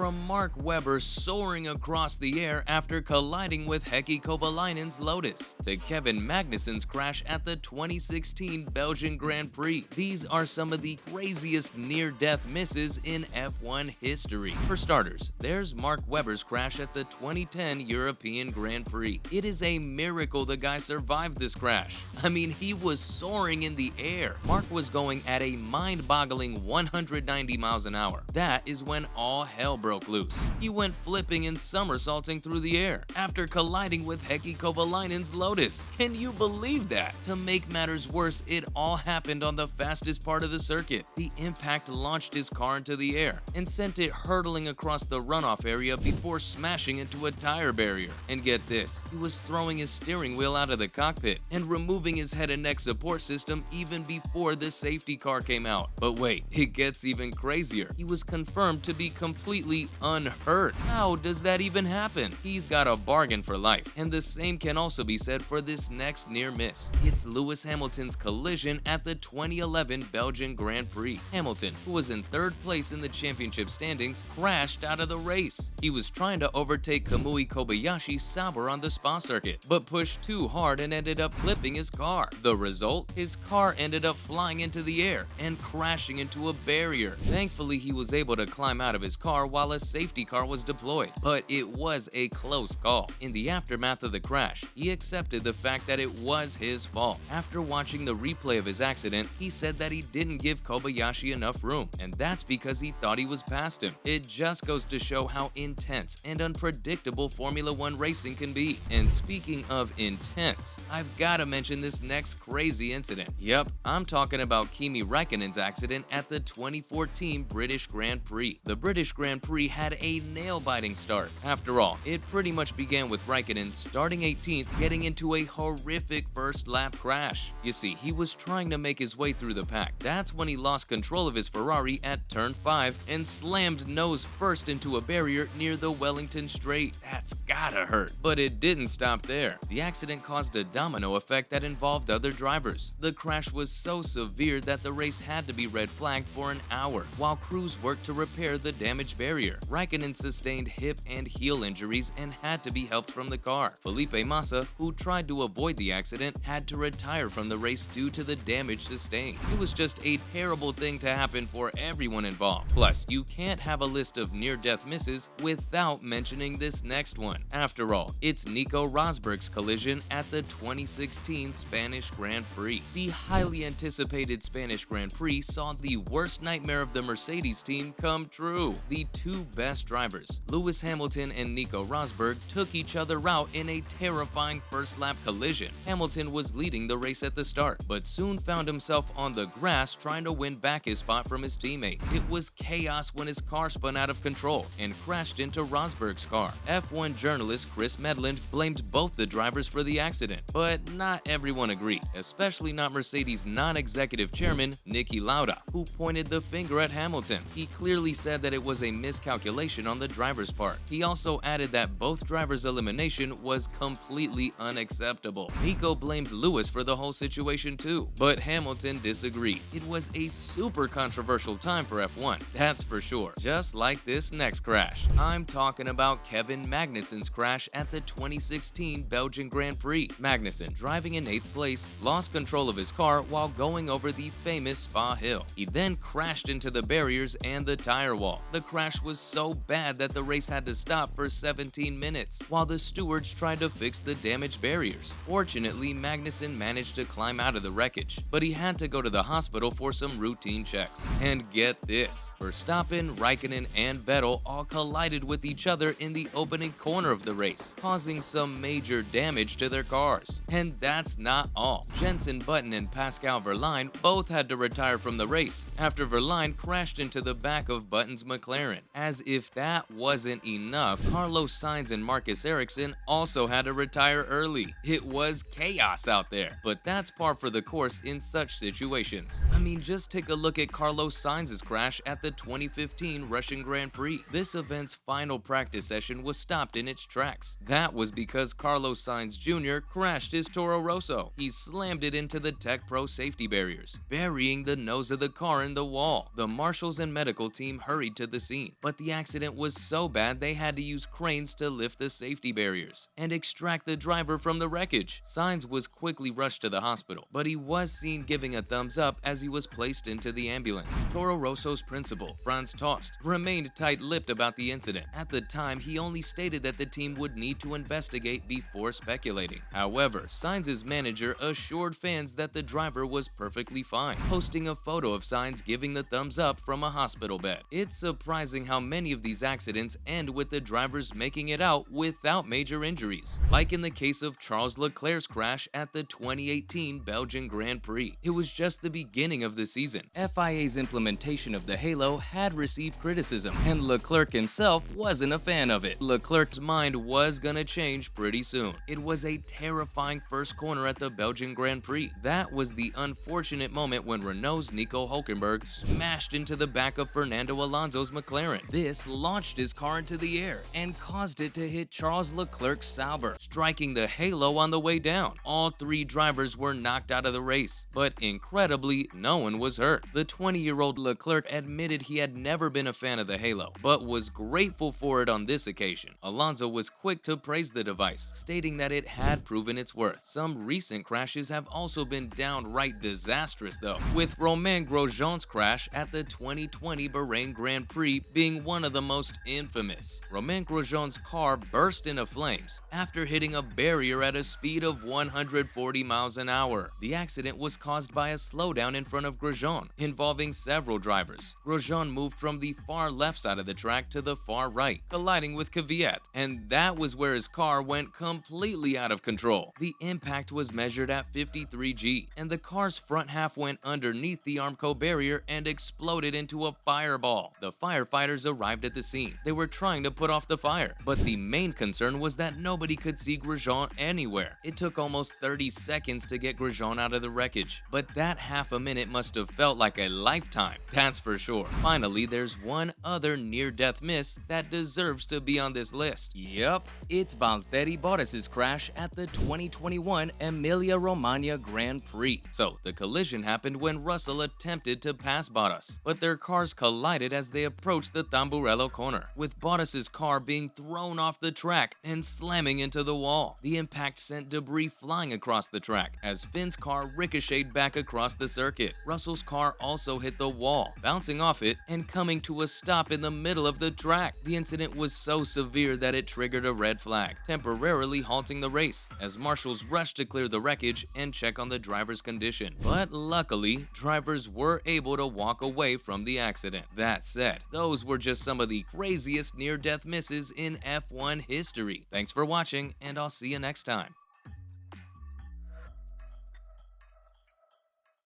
From Mark Webber soaring across the air after colliding with Heikki Kovalainen's Lotus, to Kevin Magnussen's crash at the 2016 Belgian Grand Prix, these are some of the craziest near-death misses in F1 history. For starters, there's Mark Webber's crash at the 2010 European Grand Prix. It is a miracle the guy survived this crash. I mean, he was soaring in the air. Mark was going at a mind-boggling 190 miles an hour. That is when all hell broke loose. He went flipping and somersaulting through the air after colliding with Heikki Kovalainen's Lotus. Can you believe that? To make matters worse, it all happened on the fastest part of the circuit. The impact launched his car into the air and sent it hurtling across the runoff area before smashing into a tire barrier. And get this, he was throwing his steering wheel out of the cockpit and removing his head and neck support system even before the safety car came out. But wait, it gets even crazier. He was confirmed to be completely unhurt. How does that even happen? He's got a bargain for life. And the same can also be said for this next near miss. It's Lewis Hamilton's collision at the 2011 Belgian Grand Prix. Hamilton, who was in third place in the championship standings, crashed out of the race. He was trying to overtake Kamui Kobayashi Sauber on the Spa circuit, but pushed too hard and ended up flipping his car. The result? His car ended up flying into the air and crashing into a barrier. Thankfully, he was able to climb out of his car while a safety car was deployed, but it was a close call. In the aftermath of the crash, he accepted the fact that it was his fault. After watching the replay of his accident, he said that he didn't give Kobayashi enough room, and that's because he thought he was past him. It just goes to show how intense and unpredictable Formula One racing can be. And speaking of intense, I've got to mention this next crazy incident. Yep, I'm talking about Kimi Räikkönen's accident at the 2014 British Grand Prix. The British Grand Prix had a nail-biting start. After all, it pretty much began with Räikkönen starting 18th, getting into a horrific first lap crash. You see, he was trying to make his way through the pack. That's when he lost control of his Ferrari at turn 5 and slammed nose first into a barrier near the Wellington Straight. That's gotta hurt. But it didn't stop there. The accident caused a domino effect that involved other drivers. The crash was so severe that the race had to be red flagged for an hour while crews worked to repair the damaged barrier. Räikkönen sustained hip and heel injuries and had to be helped from the car. Felipe Massa, who tried to avoid the accident, had to retire from the race due to the damage sustained. It was just a terrible thing to happen for everyone involved. Plus, you can't have a list of near-death misses without mentioning this next one. After all, it's Nico Rosberg's collision at the 2016 Spanish Grand Prix. The highly anticipated Spanish Grand Prix saw the worst nightmare of the Mercedes team come true. The two best drivers, Lewis Hamilton and Nico Rosberg, took each other out in a terrifying first-lap collision. Hamilton was leading the race at the start, but soon found himself on the grass trying to win back his spot from his teammate. It was chaos when his car spun out of control and crashed into Rosberg's car. F1 journalist Chris Medland blamed both the drivers for the accident, but not everyone agreed, especially not Mercedes non-executive chairman Niki Lauda, who pointed the finger at Hamilton. He clearly said that it was a miscalculation on the driver's part. He also added that both drivers' elimination was completely unacceptable. Nico blamed Lewis for the whole situation too, but Hamilton disagreed. It was a super controversial time for F1, that's for sure. Just like this next crash. I'm talking about Kevin Magnussen's crash at the 2016 Belgian Grand Prix. Magnussen, driving in 8th place, lost control of his car while going over the famous Spa Hill. He then crashed into the barriers and the tire wall. The crash was so bad that the race had to stop for 17 minutes while the stewards tried to fix the damaged barriers. Fortunately, Magnussen managed to climb out of the wreckage, but he had to go to the hospital for some routine checks. And get this, Verstappen, Räikkönen, and Vettel all collided with each other in the opening corner of the race, causing some major damage to their cars. And that's not all. Jenson Button and Pascal Wehrlein both had to retire from the race after Wehrlein crashed into the back of Button's McLaren. As if that wasn't enough, Carlos Sainz and Marcus Ericsson also had to retire early. It was chaos out there, but that's par for the course in such situations. I mean, just take a look at Carlos Sainz's crash at the 2015 Russian Grand Prix. This event's final practice session was stopped in its tracks. That was because Carlos Sainz Jr. crashed his Toro Rosso. He slammed it into the Tech Pro safety barriers, burying the nose of the car in the wall. The marshals and medical team hurried to the scene, but but the accident was so bad they had to use cranes to lift the safety barriers and extract the driver from the wreckage. Sainz was quickly rushed to the hospital, but he was seen giving a thumbs up as he was placed into the ambulance. Toro Rosso's principal, Franz Tost, remained tight-lipped about the incident. At the time, he only stated that the team would need to investigate before speculating. However, Sainz's manager assured fans that the driver was perfectly fine, posting a photo of Sainz giving the thumbs up from a hospital bed. It's surprising how many of these accidents end with the drivers making it out without major injuries, like in the case of Charles Leclerc's crash at the 2018 Belgian Grand Prix. It was just the beginning of the season. FIA's implementation of the halo had received criticism, and Leclerc himself wasn't a fan of it. Leclerc's mind was gonna change pretty soon. It was a terrifying first corner at the Belgian Grand Prix. That was the unfortunate moment when Renault's Nico Hülkenberg smashed into the back of Fernando Alonso's McLaren. This launched his car into the air and caused it to hit Charles Leclerc's Sauber, striking the halo on the way down. All three drivers were knocked out of the race, but incredibly, no one was hurt. The 20-year-old Leclerc admitted he had never been a fan of the halo, but was grateful for it on this occasion. Alonso was quick to praise the device, stating that it had proven its worth. Some recent crashes have also been downright disastrous though, with Romain Grosjean's crash at the 2020 Bahrain Grand Prix being one of the most infamous. Romain Grosjean's car burst into flames after hitting a barrier at a speed of 140 miles an hour. The accident was caused by a slowdown in front of Grosjean, involving several drivers. Grosjean moved from the far left side of the track to the far right, colliding with Kvyat, and that was where his car went completely out of control. The impact was measured at 53 G, and the car's front half went underneath the Armco barrier and exploded into a fireball. The firefighters arrived at the scene. They were trying to put off the fire, but the main concern was that nobody could see Grosjean anywhere. It took almost 30 seconds to get Grosjean out of the wreckage, but that half a minute must have felt like a lifetime, that's for sure. Finally, there's one other near-death miss that deserves to be on this list. Yup, it's Valtteri Bottas's crash at the 2021 Emilia-Romagna Grand Prix. So, the collision happened when Russell attempted to pass Bottas, but their cars collided as they approached the Tamburello corner, with Bottas's car being thrown off the track and slamming into the wall. The impact sent debris flying across the track as Finn's car ricocheted back across the circuit. Russell's car also hit the wall, bouncing off it and coming to a stop in the middle of the track. The incident was so severe that it triggered a red flag, temporarily halting the race, as marshals rushed to clear the wreckage and check on the driver's condition. But luckily, drivers were able to walk away from the accident. That said, those were just some of the craziest near-death misses in F1 history. Thanks for watching, and I'll see you next time.